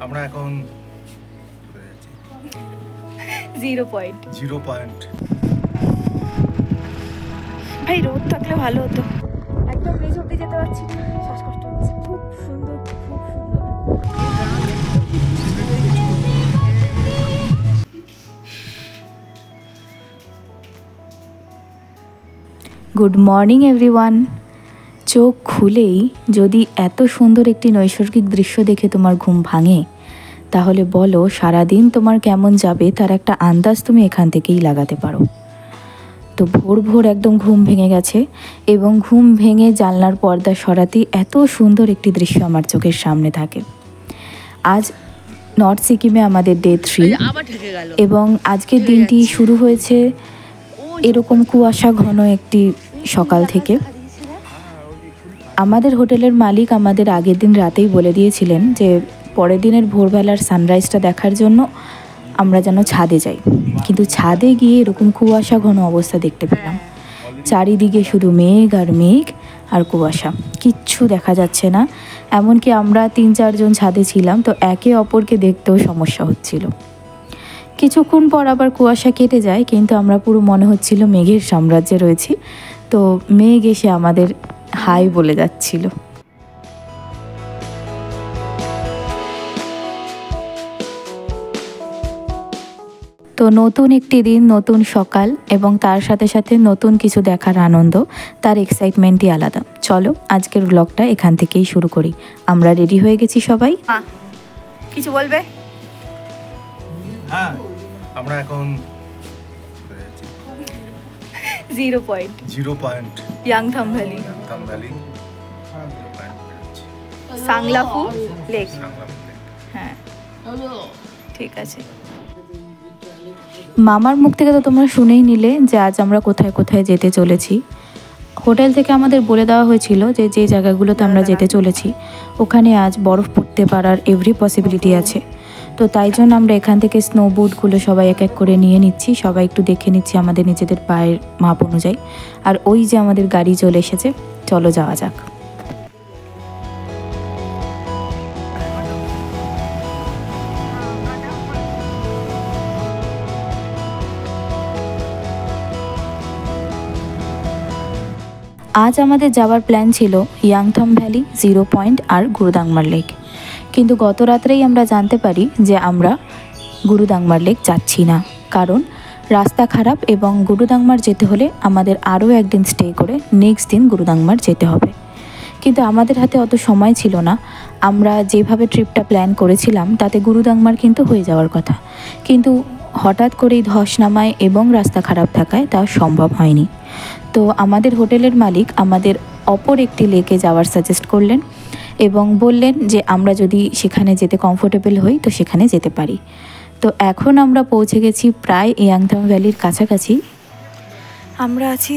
আমরা এখন 0 পয়েন্ট। ভাই রোদ থাকলে ভালো হতো। একদম নিচ অব্দি যেতে পারছি না, শ্বাসকষ্ট হচ্ছে। খুব সুন্দর, খুব সুন্দর। Good morning everyone. চোখ খুলেই যদি এত সুন্দর একটি নৈসর্গিক দৃশ্য দেখে তোমার ঘুম ভাঙে, তাহলে বলো সারাদিন তোমার কেমন যাবে তার একটা আন্দাজ তুমি এখান থেকেই লাগাতে পারো। তো ভোর ভোর একদম ঘুম ভেঙে গেছে এবং ঘুম ভেঙে জানলার পর্দা সরাতেই এত সুন্দর একটি দৃশ্য আমার চোখের সামনে থাকে। আজ নর্থ সিকিমে আমাদের ডে 3 এবং আজকের দিনটি শুরু হয়েছে এরকম কুয়াশা ঘন একটি সকাল থেকে। আমাদের হোটেলের মালিক আমাদের আগের দিন রাতেই বলে দিয়েছিলেন যে পরের দিনের ভোরবেলার সানরাইজটা দেখার জন্য আমরা যেন ছাদে যাই, কিন্তু ছাদে গিয়ে এরকম কুয়াশা ঘন অবস্থা দেখতে পেলাম। চারিদিকে শুধু মেঘ আর মেঘ আর কুয়াশা, কিচ্ছু দেখা যাচ্ছে না। এমনকি আমরা 3-4 জন ছাদে ছিলাম, তো একে অপরকে দেখতেও সমস্যা হচ্ছিল। কিছুক্ষণ পর আবার কুয়াশা কেটে যায়, কিন্তু আমরা পুরো মনে হচ্ছিল মেঘের সাম্রাজ্যে রয়েছি। তো মেঘ এসে আমাদের হাই বলে যাচ্ছিল। তো নতুন একটি দিন, নতুন সকাল এবং তার সাথে সাথে নতুন কিছু দেখার আনন্দ, তার এক্সাইটমেন্টই আলাদা। চলো আজকের ব্লগটা এখান থেকেই শুরু করি। আমরা রেডি হয়ে গেছি সবাই। কিছু বলবে? হ্যাঁ, আমরা এখন 0 point Yumthang valley, Sanglaphu lake. হ্যাঁ ঠিক আছে। মামার মুখ থেকে তো তোমরা শুনেই নিলে যে আজ আমরা কোথায় কোথায় যেতে চলেছি। হোটেল থেকে আমাদের বলে দেওয়া হয়েছিল যে যে জায়গাগুলোতে আমরা যেতে চলেছি ওখানে আজ বরফ পড়তে পারার এভরি পসিবিলিটি আছে। তো তাই জন্য আমরা এখান থেকে স্নো বুটগুলো সবাই এক এক করে নিয়ে নিচ্ছি, সবাই একটু দেখে নিচ্ছি আমাদের নিজেদের পায়ের মাপ অনুযায়ী। আর ওই যে আমাদের গাড়ি চলে এসেছে, চলো যাওয়া যাক। আজ আমাদের যাওয়ার প্ল্যান ছিল ইয়াংথাম ভ্যালি, 0 পয়েন্ট আর গুরুদাংমার লেক, কিন্তু গত রাত্রেই আমরা জানতে পারি যে আমরা গুরুদাংমার লেক যাচ্ছি না, কারণ রাস্তা খারাপ এবং গুরুদাংমার যেতে হলে আমাদের আরও একদিন স্টে করে নেক্সট দিন গুরুদাংমার যেতে হবে। কিন্তু আমাদের হাতে অত সময় ছিল না। আমরা যেভাবে ট্রিপটা প্ল্যান করেছিলাম তাতে গুরুদাংমার কিন্তু হয়ে যাওয়ার কথা, কিন্তু হঠাৎ করেই ধস নামায় এবং রাস্তা খারাপ থাকায় তা সম্ভব হয়নি। তো আমাদের হোটেলের মালিক আমাদের অপর একটি লেকে যাওয়ার সাজেস্ট করলেন এবং বললেন যে আমরা যদি সেখানে যেতে কমফোর্টেবল হই তো সেখানে যেতে পারি। তো এখন আমরা পৌঁছে গেছি প্রায় ইয়াংথাম ভ্যালির কাছাকাছি। আমরা আছি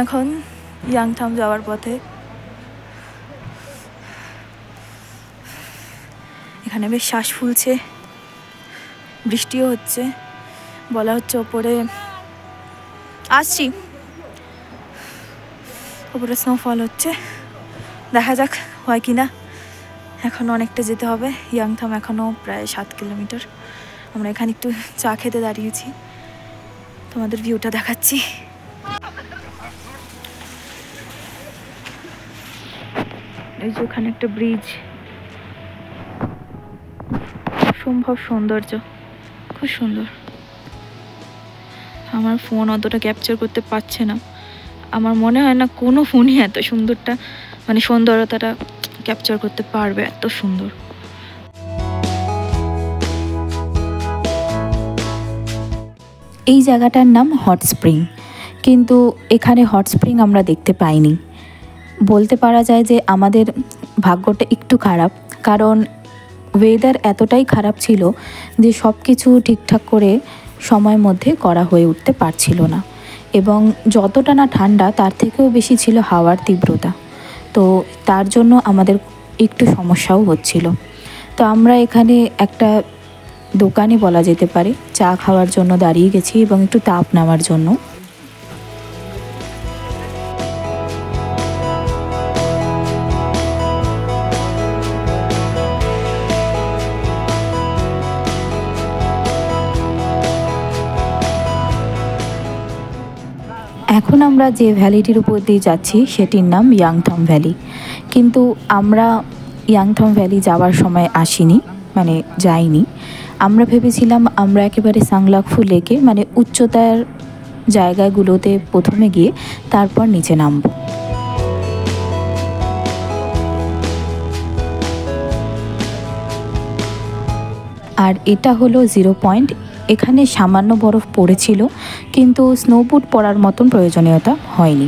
এখন ইয়াংথাম যাওয়ার পথে। এখানে বেশ শ্বাস ফুলছে, বৃষ্টিও হচ্ছে, বলা হচ্ছে ওপরে আসছি, ওপরে স্নোফল হচ্ছে, দেখা যাক হয় কি না। এখন অনেকটা যেতে হবে, ইয়াংথাম এখনও প্রায় 7 কিলোমিটার। আমরা এখানে একটু চা খেতে দাঁড়িয়েছি, তোমাদের ভিউটা দেখাচ্ছি। এই যে ওখানে একটা ব্রিজ, অসম্ভব সৌন্দর্য, খুব সুন্দর। আমার ফোন অতটা ক্যাপচার করতে পারছে না, আমার মনে হয় না কোনো ফোনই এত সুন্দরটা মানে সৌন্দর্যতাটা ক্যাপচার করতে পারবে, এত সুন্দর। এই জায়গাটার নাম হট স্প্রিং, কিন্তু এখানে হট স্প্রিং আমরা দেখতে পাইনি। বলতে পারা যায় যে আমাদের ভাগ্যটা একটু খারাপ, কারণ ওয়েদার এতটাই খারাপ ছিল যে সব কিছু ঠিকঠাক করে সময়ের মধ্যে করা হয়ে উঠতে পারছিল না, এবং যতটা না ঠান্ডা তার থেকেও বেশি ছিল হাওয়ার তীব্রতা। তো তার জন্য আমাদের একটু সমস্যাও হচ্ছিল। তো আমরা এখানে একটা দোকানে বলা যেতে পারে চা খাওয়ার জন্য দাঁড়িয়ে গেছি এবং একটু তাপ নেওয়ার জন্য। এখন আমরা যে ভ্যালিটির উপর দিয়ে যাচ্ছি সেটির নাম ইয়াংথম ভ্যালি, কিন্তু আমরা ইয়াংথম ভ্যালি যাওয়ার সময় আসিনি, মানে যাইনি। আমরা ভেবেছিলাম আমরা একেবারে সাংলাকফু লেকে মানে উচ্চতার জায়গাগুলোতে প্রথমে গিয়ে তারপর নিচে নামব। আর এটা হলো 0 পয়েন্ট। এখানে সামান্য বরফ পড়েছিল, কিন্তু স্নোবুট পরার মতন প্রয়োজনীয়তা হয়নি।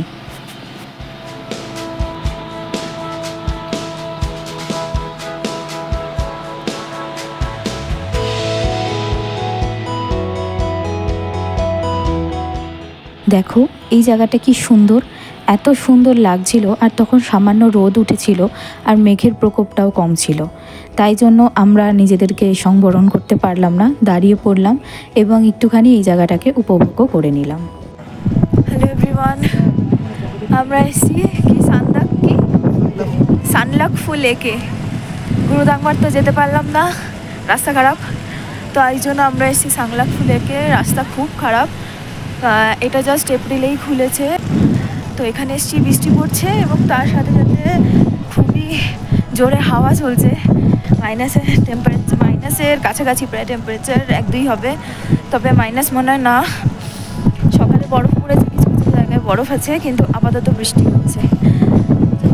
দেখো এই জায়গাটা কি সুন্দর, এত সুন্দর লাগছিল। আর তখন সামান্য রোদ উঠেছিল আর মেঘের প্রকোপটাও কম ছিল, তাই জন্য আমরা নিজেদেরকে সংবরণ করতে পারলাম না, দাঁড়িয়ে পড়লাম এবং একটুখানি এই জায়গাটাকে উপভোগও করে নিলাম। হ্যালো এভরিওয়ান, আমরা এসেছি সানলাকফু লেকে। গুরুদাংমার তো যেতে পারলাম না, রাস্তা খারাপ, তো এই জন্য আমরা এসেছি সানলাকফু লেকে। রাস্তা খুব খারাপ, এটা জাস্ট এপ্রিলেই খুলেছে। তো এখানে এসেছি, বৃষ্টি পড়ছে এবং তার সাথে সাথে খুবই জোরে হাওয়া চলছে। মাইনাসের কাছাকাছি প্রায় টেম্পারেচার 1-2 হবে, তবে মাইনাস মনে হয় না। সকালে বরফ পড়েছে, কিছু কিছু জায়গায় বরফ আছে, কিন্তু আপাতত বৃষ্টি হচ্ছে। তো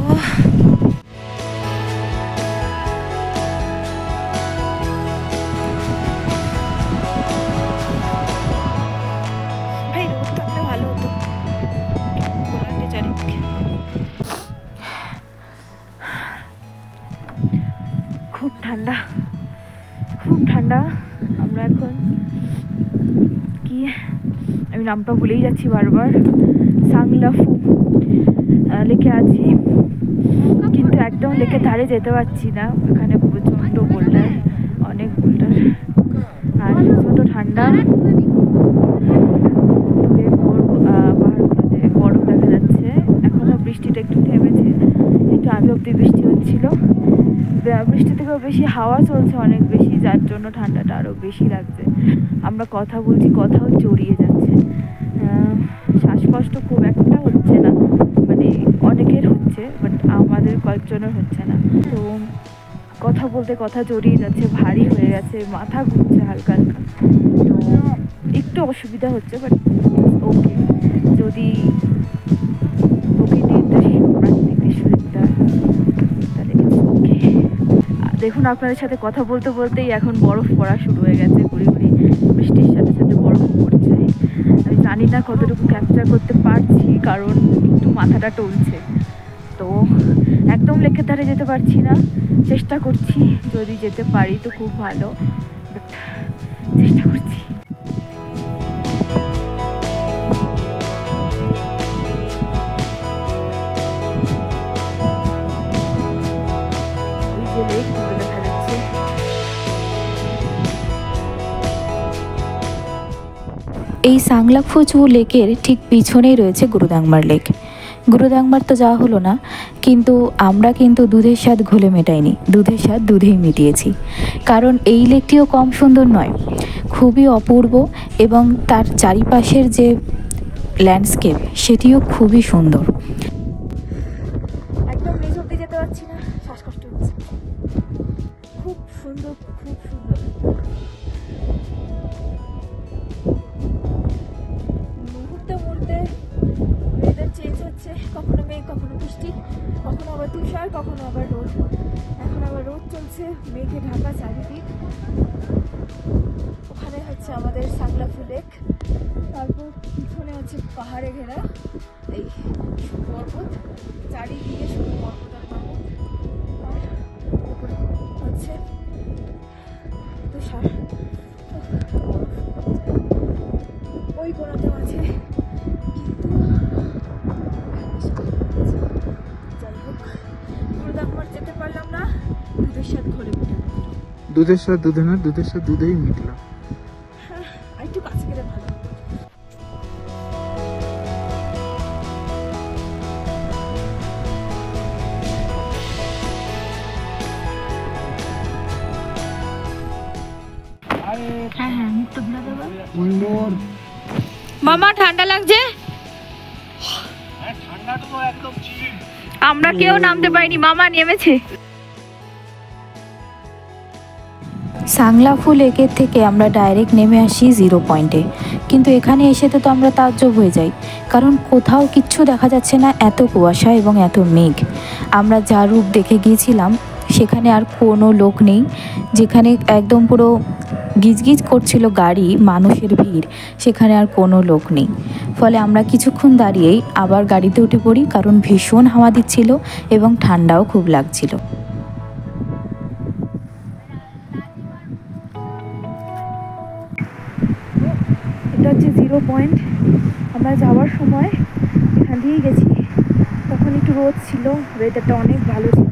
ভাই রোদ থাকলে ভালো হতো, চারিদিকে খুব ঠান্ডা, খুব ঠান্ডা। আমরা এখন কি, আমি নামটা ভুলেই যাচ্ছি বারবার, সাংলাকফু লেকে আছি, কিন্তু একদম লেকের ধারে যেতে পারছি না। এখানে প্রচণ্ড বোল্ডার, অনেক বোল্ডার, আর প্রচণ্ড ঠান্ডা। পাহাড়গুলোতে বরফ দেখা যাচ্ছে। এখনও বৃষ্টিটা একটু থেমেছে, একটু আগে অব্দি বৃষ্টি হচ্ছিল। বৃষ্টি থেকেও বেশি হাওয়া চলছে অনেক বেশি, যার জন্য ঠান্ডাটা আরও বেশি লাগছে। আমরা কথা বলছি, কথাও জড়িয়ে যাচ্ছে। শ্বাসকষ্ট খুব একটা হচ্ছে না, মানে অনেকের হচ্ছে, বাট আমাদের কয়েকজনের হচ্ছে না। তো কথা বলতে কথা জড়িয়ে যাচ্ছে, ভারী হয়ে গেছে, মাথা ঘুরছে হালকা হালকা। তো একটু অসুবিধা হচ্ছে, বাট ওকে। যদি প্রাকৃতিক দৃশ্য দেখতে হয় তাহলে ওকে। দেখুন, আপনাদের সাথে কথা বলতে বলতেই এখন বরফ পড়া শুরু হয়ে গেছে, গুড়ি গুড়ি বৃষ্টির সাথে সাথে বরফ পড়ছে। আমি জানি না কতটুকু ক্যাপচার করতে পারছি, কারণ একটু মাথাটা টলছে। তো একদম লেকের ধারে যেতে পারছি না, চেষ্টা করছি, যদি যেতে পারি তো খুব ভালো, বাট চেষ্টা করছি। ওই যে লেক দেখা যাচ্ছে। এই সাংলাকফু লেকের ঠিক পিছনেই রয়েছে গুরুদাংমার লেক। গুরুদাংমার তো যাওয়া হলো না, কিন্তু আমরা কিন্তু দুধের স্বাদ ঘোলে মেটাইনি, দুধের স্বাদ দুধেই মিটিয়েছি। কারণ এই লেকটিও কম সুন্দর নয়, খুবই অপূর্ব, এবং তার চারিপাশের যে ল্যান্ডস্কেপ সেটিও খুবই সুন্দর। একদম নিচ অব্দি যেতে পারছি না, শ্বাসকষ্ট হচ্ছে। খুব সুন্দর, খুব সুন্দর। মুহূর্তে মুহূর্তে ওয়েদার চেঞ্জ হচ্ছে, কখনো মেঘ, কখনো বৃষ্টি, কখনো আবার তুষার, কখনো আবার রোদ। এখন আবার রোদ চলছে, মেঘে ঢাকা চারিদিক। ওখানে হচ্ছে আমাদের সাংলাকফু লেক, তারপর পিছনে হচ্ছে পাহাড়ে ঘেরা এই পর্বত, চারিদিকে শুধু পর্বত আর পর্বত, আর উপরে হচ্ছে তুষার। ওই কোনাতেও আছে, কিন্তু যাই হোক, গুরুদাংমার যেতে পারলাম না, দুধের স্বাদ ঘোলে মিটে। দুধের স্বাদ দুধে না, দুধের স্বাদ দুধেই মিটলো। হ্যাঁ, একটু কাছে গেলে ভালো। হ্যাঁ হ্যাঁ, মুখটা ঘুরে দেবো। মামা ঠান্ডা লাগছে? আমরা কেউ নামতে পারিনি, মামা নেমেছে। সাংলাফু লেকের থেকে আমরা ডাইরেক্ট নেমে আসি 0 পয়েন্টে, কিন্তু এখানে এসে তো আমরা তাজ্জব হয়ে যাই, কারণ কোথাও কিচ্ছু দেখা যাচ্ছে না, এত কুয়াশা এবং এত মেঘ। আমরা যা রূপ দেখে গিয়েছিলাম সেখানে আর কোনো লোক নেই, যেখানে একদম পুরো গিজগিজ করছিল গাড়ি, মানুষের ভিড়, সেখানে আর কোনো লোক নেই। ফলে আমরা কিছুক্ষণ দাঁড়িয়েই আবার গাড়িতে উঠে পড়ি, কারণ ভীষণ হাওয়া দিচ্ছিল এবং ঠান্ডাও খুব লাগছিল। এটা হচ্ছে 0 পয়েন্ট। আমরা যাওয়ার সময় এখান দিয়েই গেছি, তখন একটু রোদ ছিল, ওয়েদারটা অনেক ভালো ছিল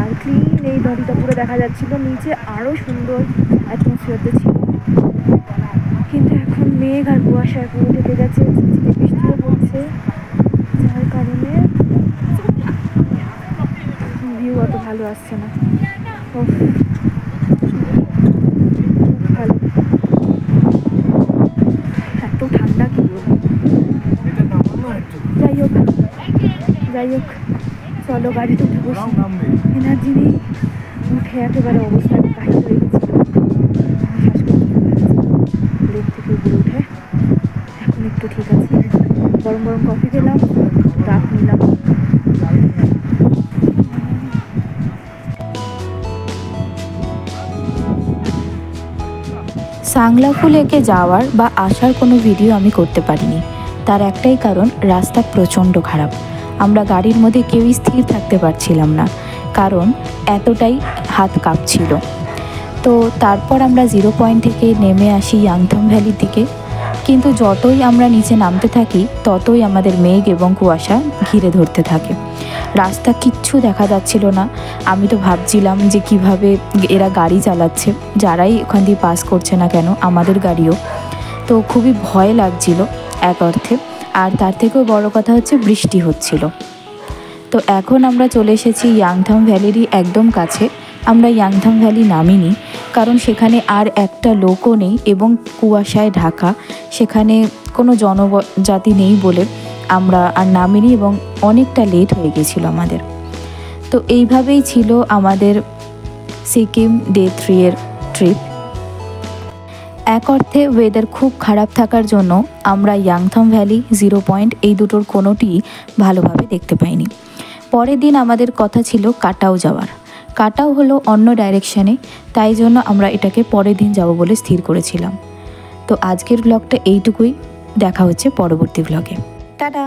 আর ক্লিন, এই নদীটা পুরো দেখা যাচ্ছিল, নিচে আরও সুন্দর অ্যাটমসফিয়ারতে ছিল। কিন্তু এখন মেঘ আর কুয়াশায় পুরো ঢেকে গেছে, ঝিরঝিরে বৃষ্টিও পড়ছে, যার কারণে ভিউ অত ভালো আসছে না। উফ, ভালো, এত ঠান্ডা কি বলবো। যাই হোক চলো গাড়িতে উঠে বসি, এনার্জি নেই, উঠে একেবারে অবস্থা কাহিল হয়ে গেছিল, লেক থেকে উপরে উঠে এখন একটু ঠিক আছে। গরম গরম কফি খেলাম, রাত নিলাম। সাংলাফু লেকে যাওয়ার বা আসার কোনো ভিডিও আমি করতে পারিনি, তার একটাই কারণ, রাস্তা প্রচণ্ড খারাপ। আমরা গাড়ির মধ্যে কেউই স্থির থাকতে পারছিলাম না, কারণ এতটাই হাত কাঁপছিল। তো তারপর আমরা 0 পয়েন্ট থেকে নেমে আসি ইয়াংথং ভ্যালির দিকে, কিন্তু যতই আমরা নিচে নামতে থাকি ততই আমাদের মেঘ এবং কুয়াশা ঘিরে ধরতে থাকে। রাস্তা কিচ্ছু দেখা যাচ্ছিল না। আমি তো ভাবছিলাম যে কিভাবে এরা গাড়ি চালাচ্ছে, যারাই ওখান দিয়ে পাস করছে না কেন, আমাদের গাড়িও। তো খুবই ভয় লাগছিল এক অর্থে, আর তার থেকেও বড় কথা হচ্ছে বৃষ্টি হচ্ছিল। তো এখন আমরা চলে এসেছি ইয়াংথং ভ্যালিরই একদম কাছে। আমরা ইয়াংথং ভ্যালি নামিনি, কারণ সেখানে আর একটা লোকও নেই এবং কুয়াশায় ঢাকা, সেখানে কোনো জনজাতি নেই বলে আমরা আর নামিনি এবং অনেকটা লেট হয়ে গেছিলো আমাদের। তো এইভাবেই ছিল আমাদের সিকিম ডে 3 এর ট্রিপ। এক অর্থে ওয়েদার খুব খারাপ থাকার জন্য আমরা ইয়াংথং ভ্যালি, 0 পয়েন্ট এই দুটোর কোনোটিই ভালোভাবে দেখতে পাইনি। পরের দিন আমাদের কথা ছিল কাটাও যাওয়ার। কাটাও হলো অন্য ডাইরেকশানে, তাই জন্য আমরা এটাকে পরের দিন যাব বলে স্থির করেছিলাম। তো আজকের ব্লগটা এইটুকুই, দেখা হচ্ছে পরবর্তী ব্লগে। টাটা।